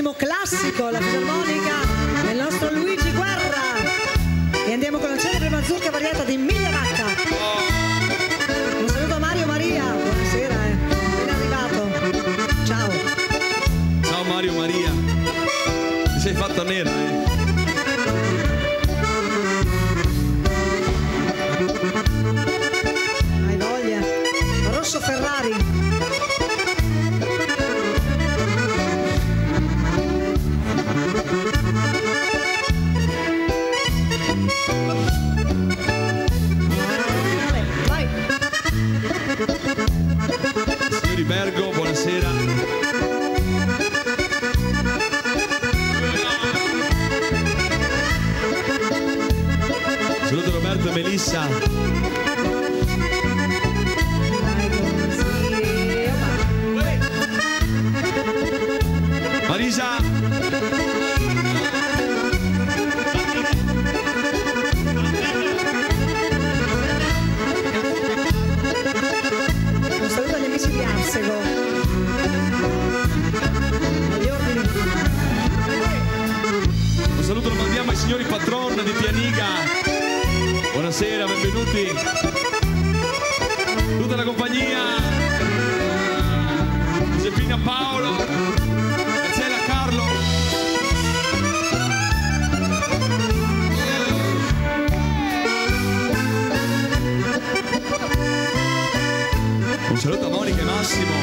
ottimo classico, la fisarmonica del nostro Luigi Guerra. E andiamo con la celebre mazurka variata di Miglia Vacca. Un saluto a Mario Maria, buonasera, ben arrivato. Ciao. Ciao Mario Maria, ti sei fatta nera, Hai voglia. Rosso Ferrari. Signori Bergo, buonasera. Saluto Roberto e Melissa. Marisa. Un saluto agli amici di Arsego. Agli ordini. Un saluto lo mandiamo ai signori patron di Pianiga. Buonasera, benvenuti. Tutta la compagnia. Giuseppina Paolo. Marcella Carlo. Un saluto a Monica e Massimo.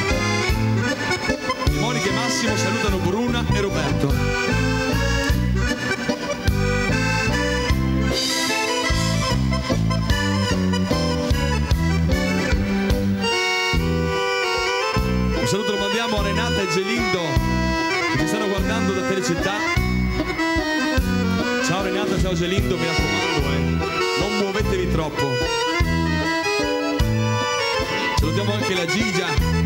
E Monica e Massimo salutano Bruna e Roberto. Un saluto lo mandiamo a Renata e Gelindo che ci stanno guardando da Telecittà. Ciao Renata, ciao Gelindo, mi raccomando, non muovetevi troppo. Salutiamo anche la Gigia.